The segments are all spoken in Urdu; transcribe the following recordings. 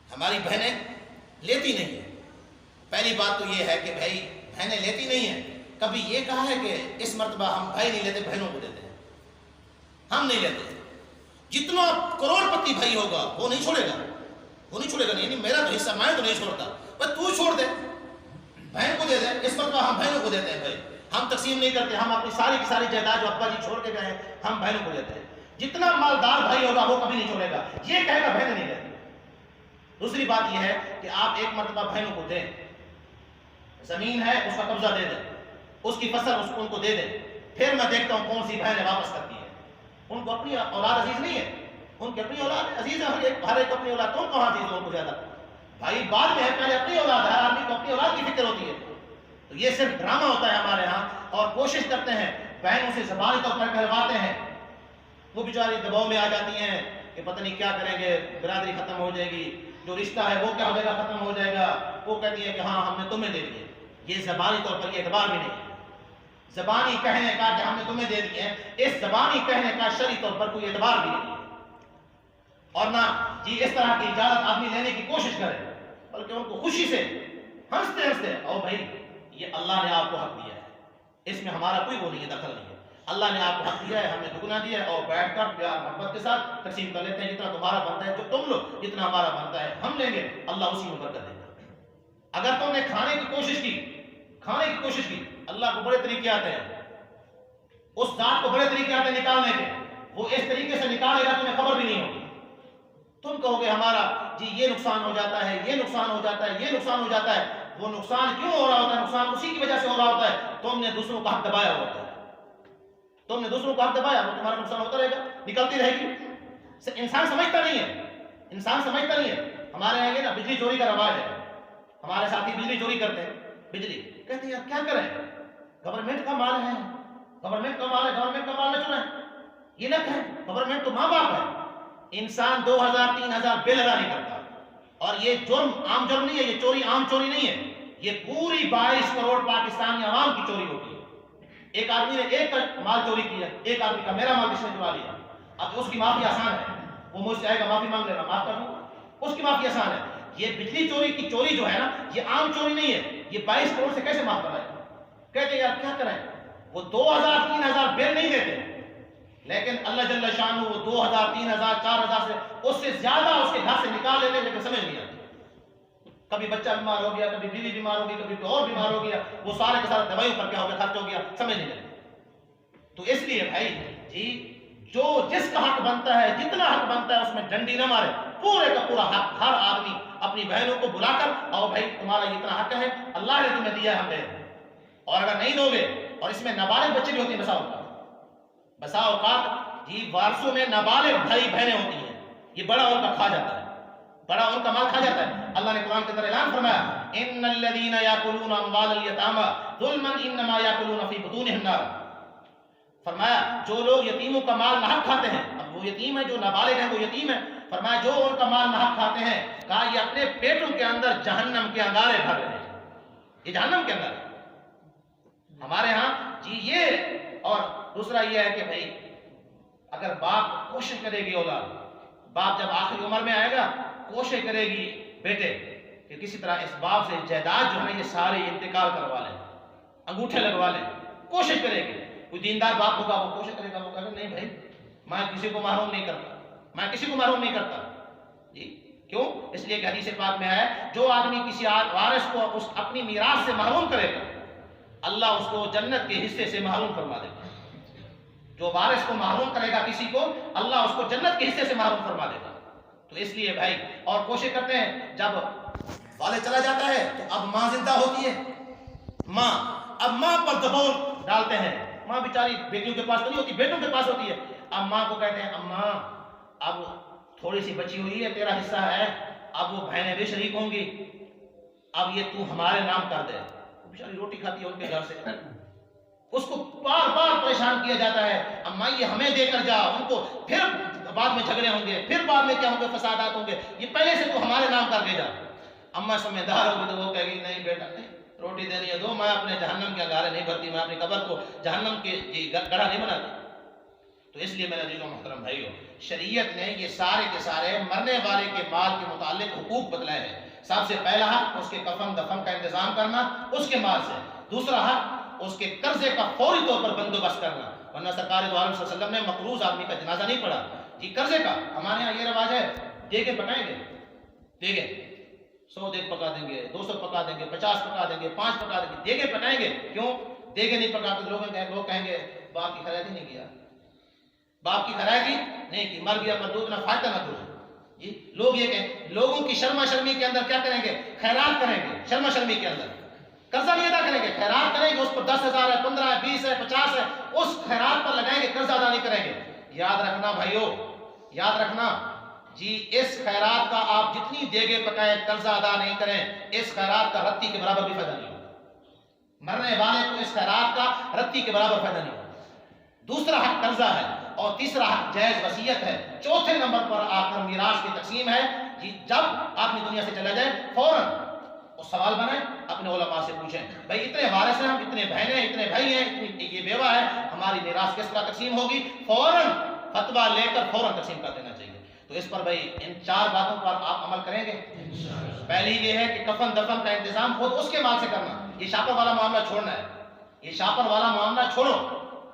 ہماری بہنیں لیتی نہیں ہیں۔ پہلی بات تو یہ ہے کہ بھائی بہنیں لیتی نہیں ہیں، کبھی یہ کہا ہے کہ اس مرتبہ ہم بھائی نہیں لیتے، بہنوں کو دیتے ہیں؟ ہم نہیں لیتے۔ جتنا کروڑ پتی بھائی ہوگا وہ نہیں چھوڑے گا، وہ نہیں چھوڑے گا، نہیں میرا تو حصہ میں تو نہیں چھوڑتا، بس تو چھوڑ دے، بہن کو دے دے۔ اس مرتبہ ہم بہنوں کو دیتے ہیں بھائی، ہم تقسیم نہیں کرتے، ہم اپنی ساری کی ساری جائیداد جو ابا جی چھوڑ کے گئے ہیں ہم بہنوں کو دیتے ہیں۔ جتنا مالدار بھائی ہوگا وہ کبھی نہیں چھوڑے گا، یہ کہے گا بہنیں نہیں لیتی۔ دوسری بات یہ ہے کہ آپ ایک مرتبہ بہنوں کو دیں، زمین ہے اس کا قبضہ دے دیں، اس کی فصل ان کو دے دیں، پھر میں دیکھتا ہوں کون سی بہنیں واپس کرتی ہیں۔ ان کو اپنی اولاد عزیز نہیں ہے، ان کی اپنی اولاد عزیز ہے، ہر ایک اپنی اولاد، تو کہاں عزیز ہے ان کو زیادہ؟ بھائی بعد میں ہے، پہلے اپنی اولاد ہے، آدمی کو اپنی اولاد کی فکر ہوتی ہے۔ تو یہ صرف ڈرامہ ہوتا ہے ہمارے ہاں، اور کوشش کرتے ہیں بہنوں سے زبانی طور پر کہلواتے ہیں، وہ بیچاری دباؤ میں آ جاتی ہیں کہ پتہ نہیں کیا کریں گے، برادری ختم ہو جائے گی، جو رشتہ ہے وہ کیا ہو جائے گا، ختم ہو جائے گا۔ وہ کہتی ہے کہ ہاں ہم نے تمہیں دے دیے، یہ زبانی طور پر یہ اعتبار بھی نہیں ہے۔ زبانی کہنے کا کہ ہم نے تمہیں دے دیے، اس زبانی کہنے کا شرعی طور پر کوئی اعتبار بھی نہیں ہے، اور نہ جی اس طرح کی اجازت آدمی لینے کی کوشش کرے، بلکہ ان کو خوشی سے ہنستے ہنستے، او بھائی یہ اللہ نے آپ کو حق دیا ہے، اس میں ہمارا کوئی وہ نہیں ہے، دخل نہیں ہے، اللہ نے آپ کو حق دیا ہے، ہم نے دگنا دیا ہے، اور بیٹھ کر پیار محبت کے ساتھ تقسیم کر لیتے ہیں، جتنا تمہارا بنتا ہے جو تم لو، جتنا ہمارا بنتا ہے ہم لیں گے، اللہ اسی میں برکت دے گا۔ اگر تم نے کھانے کی کوشش کی، اللہ کو بڑے طریقے آتے ہیں، اس ذات کو بڑے طریقے آتے ہیں نکالنے کے، وہ اس طریقے سے نکالے گا تمہیں خبر بھی نہیں ہوگی۔ تم کہو گے ہمارا جی یہ نقصان ہو جاتا ہے، یہ نقصان ہو جاتا ہے، یہ نقصان ہو جاتا ہے، وہ نقصان کیوں ہو رہا ہوتا ہے؟ نقصان اسی کی وجہ سے ہو رہا ہوتا ہے، تم نے دوسروں کا حق دبایا ہوتا ہے، تم نے دوسروں کا حق دبایا، وہ تمہارا نقصان ہوتا رہے گا، نکلتی رہے گی۔ انسان سمجھتا نہیں ہے، ہمارے یہاں یہ نا بجلی چوری کا رواج ہے، ہمارے ساتھی بجلی چوری کرتے ہیں، بجلی کہتے ہیں یار کیا کریں، گورنمنٹ کا مال ہے، گورنمنٹ کا مال نہ چرائیں، یہ نہ کہیں، گورنمنٹ تو ماں باپ ہے۔ انسان 2000 3000 بل ادا نہیں کرتا، اور یہ جرم عام جرم نہیں ہے، یہ چوری عام چوری نہیں ہے، یہ پوری 22 کروڑ پاکستانی عوام کی چوری ہوتی ہے۔ ایک آدمی نے ایک کا مال چوری کیا، ایک آدمی کا میرا مال کس نے چرا لیا، اب اس کی معافی آسان ہے، وہ مجھ سے آئے گا معافی مانگ لے گا، معاف کر دوں، اس کی معافی آسان ہے۔ یہ بجلی چوری کی چوری جو ہے نا، یہ عام چوری نہیں ہے، یہ 22 کروڑ سے کیسے معاف کرائے؟ کہتے ہیں یار کیا کریں، وہ 2000 3000 بل نہیں دیتے، لیکن اللہ جل شانہ وہ 2000 3000 4000 سے اس سے زیادہ اس کے گھر سے نکال لیتے، لیکن سمجھ نہیں آتی۔ کبھی بچہ بیمار ہو گیا، کبھی بیوی بیمار ہو گئی، کبھی کوئی اور بیمار ہو گیا، وہ سارے کے سارے دوائیوں پر کیا ہو گیا، خرچ ہو گیا، سمجھ نہیں لگتی۔ تو اس لیے بھائی جی جو جس کا حق بنتا ہے، جتنا حق بنتا ہے اس میں ڈنڈی نہ مارے، پورے کا پورا حق ہر آدمی اپنی بہنوں کو بلا کر، اور بھائی تمہارا اتنا حق ہے، اللہ نے تمہیں دیا ہے، ہم دے، اور اگر نہیں دو گے، اور اس میں نابالغ بچے بھی ہوتے ہیں، بسا اوقات جی وارثوں میں نابالغ بھائی بہنیں ہوتی ہیں، یہ بڑا ان کا کھا جاتا ہے، بڑا ان کا مال کھا جاتا ہے۔ اللہ نے قرآن کے اندر اعلان فرمایا، ان الذين ياكلون اموال اليتامى ظلما انما ياكلون في بطونهم النار، فرمایا جو لوگ یتیموں کا مال ناحق کھاتے ہیں، اب وہ یتیم ہے جو نابالغ ہے، وہ یتیم ہے، فرمایا جو ان کا مال ناحق کھاتے ہیں، کہا یہ اپنے پیٹوں کے اندر جہنم کے انگارے بھر رہے ہیں، یہ جہنم کے اندر ہمارے ہاں جی یہ۔ اور دوسرا یہ ہے کہ بھائی اگر باپ کوشش کرے گی، اولاد باپ جب آخری عمر میں آئے گا کوشش کرے گی بیٹے کہ کسی طرح اس باپ سے جائیداد جو ہے یہ سارے انتقال کروا لیں، انگوٹھے لگوا لیں، کوشش کرے گی۔ کوئی دیندار باپ ہوگا وہ کوشش کرے گا، وہ کہے گا نہیں بھائی میں کسی کو محروم نہیں کرتا، میں کسی کو محروم نہیں کرتا جی۔ کیوں؟ اس لیے کہ حدیث پاک میں ہے جو آدمی کسی وارث کو اس اپنی میراث سے محروم کرے گا، اللہ اس کو جنت کے حصے سے محروم فرما دے گا۔ جو وارث کو محروم کرے گا کسی کو، اللہ اس کو جنت کے حصے سے محروم فرما دے گا۔ تو اس لیے بھائی اور کوشش کرتے ہیں، جب والد چلا جاتا ہے تو اب ماں زندہ ہوتی ہے، اب ماں پر دباؤ ڈالتے ہیں، ماں بیچاری بیٹیوں کے پاس تو نہیں ہوتی، بیٹوں کے پاس ہوتی ہے، اب ماں کو کہتے ہیں اماں اب تھوڑی سی بچی ہوئی ہے، تیرا حصہ ہے، اب وہ بہنیں بھی شریک ہوں گی، اب یہ تو ہمارے نام کر دے۔ بیچاری روٹی کھاتی ہے ان کے گھر سے، اس کو بار بار پریشان کیا جاتا ہے، اماں یہ ہمیں دے کر جا، ان کو پھر بعد میں جھگڑے ہوں گے، پھر بعد میں کیا ہوں گے، فسادات ہوں گے، یہ پہلے سے تو ہمارے نام کر کے جا۔ اماں سمجھدار ہوگی تو وہ کہے گی نہیں بیٹا نہیں، روٹی دینی ہے دو، میں اپنے جہنم کے انگارے نہیں بھرتی، میں اپنی قبر کو جہنم کے گڑھا نہیں بناتی۔ تو اس لیے میرے عزیز و محترم بھائیو، شریعت نے یہ سارے کے سارے مرنے والے کے مال کے متعلق حقوق بتلائے ہیں۔ سب سے پہلا حق اس کے کفن دفن کا انتظام کرنا اس کے مال سے، دوسرا حق اس کے قرضے کا فوری طور پر بندوبست کرنا، ورنہ سرکار دو عالم صلی اللہ علیہ وسلم نے مقروض آدمی کا جنازہ نہیں پڑھا جی قرضے کا۔ ہمارے ہاں یہ رواج ہے دیگے پکائیں گے، دیگے 100 دیگ پکا دیں گے، 200 پکا دیں گے، 50 پکا دیں گے، 5 پکا دیں گے، دیگے پکائیں گے۔ کیوں دیگے نہیں پکاتے؟ لوگ کہیں گے باپ کی خیرات ہی نہیں کیا، باپ کی خیرات ہی نہیں کی، مر گیا مردود نہ فائدہ نہ دو جی۔ لوگ یہ کہیں، لوگوں کی شرما شرمی کے اندر کیا کریں گے؟ خیرات کریں گے، شرما شرمی کے اندر قرضہ نہیں ادا کریں گے، خیرات کریں گے، اس پر 10,000 ہے، 15 ہے، 20 ہے، 50 ہے، اس خیرات پر لگائیں گے، قرضہ ادا نہیں کریں گے۔ یاد رکھنا بھائیو، یاد رکھنا جی، اس خیرات کا آپ جتنی دیگے پکائیں قرضہ ادا نہیں کریں، اس خیرات کا رتی کے برابر بھی فائدہ نہیں ہوگا، مرنے والے کو اس خیرات کا رتی کے برابر فائدہ نہیں ہوگا۔ دوسرا حق قرضہ ہے، اور تیسرا حق جائز وصیت ہے۔ چوتھے نمبر پر آ کر میراث کی تقسیم ہے جی، جب آدمی دنیا سے چلا جائے فوراً وہ سوال بنائیں، اپنے علماء سے پوچھیں بھائی اتنے وارث ہیں ہم، اتنے بہنیں ہیں، اتنے بھائی ہیں، اتنی یہ بیوہ ہے، ہماری میراث کس طرح تقسیم ہوگی؟ فوراً فتویٰ لے کر فوراً تقسیم کر دینا چاہیے۔ تو اس پر بھائی ان 4 باتوں پر آپ عمل کریں گے۔ پہلی یہ ہے کہ کفن دفن کا انتظام خود اس کے مال سے کرنا، یہ شاپر والا معاملہ چھوڑنا ہے، یہ شاپر والا معاملہ چھوڑو،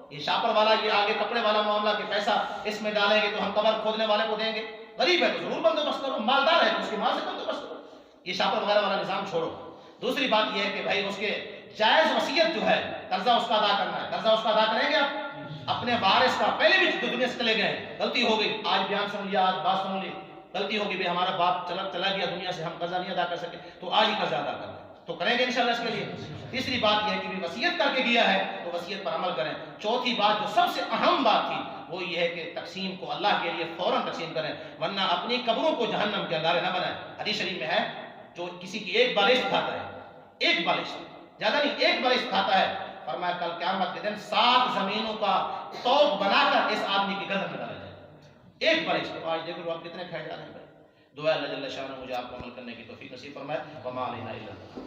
یہ شاپر والا، یہ آگے کپڑے والا معاملہ کہ پیسہ اس میں ڈالیں گے تو ہم قبر کھودنے والے کو دیں گے، غریب ہے تو ضرور بندوبست کرو، مالدار ہے تو اس کے مال سے بندوبست کرو، یہ شاپر وغیرہ والا نظام چھوڑو۔ دوسری بات یہ ہے کہ بھائی اس کے جائز وصیت جو ہے، قرضہ اس کا ادا کرنا ہے، قرضہ اس کا ادا کریں گے آپ اپنے وارث کا، پہلے بھی جو دنیا سے چلے گئے ہیں، غلطی ہو گئی، آج بیان سن لیا، آج بات سن لی، غلطی ہو گئی بھائی ہمارا باپ چلا گیا دنیا سے، ہم قرضہ نہیں ادا کر سکے، تو آج ہی قرضہ ادا کر دیں، تو کریں گے انشاءاللہ اس کے لیے۔ تیسری بات یہ ہے کہ وصیت کر کے گیا ہے تو وصیت پر عمل کریں۔ چوتھی بات جو سب سے اہم بات تھی وہ یہ ہے کہ تقسیم کو اللہ کے لیے فوراً تقسیم کریں، ورنہ اپنی قبروں کو جہنم کے اندارے نہ بنائیں۔ حدیث شریف میں ہے جو کسی کی ایک بالشت کھاتا ہے، ایک بالشت، زیادہ نہیں، ایک بالشت کھاتا ہے، فرمایا کل قیامت کے دن 7 زمینوں کا توق بنا کر اس آدمی کی گردن میں ڈالا جائے، ایک بالشت۔ تو آج دیکھ لو آپ کتنے کھائے جا رہے ہیں بھائی۔ دعا اللہ جل شانہ مجھے آپ کو عمل کرنے کی توفیق نصیب فرمائے۔ وما علینا الا البلاغ۔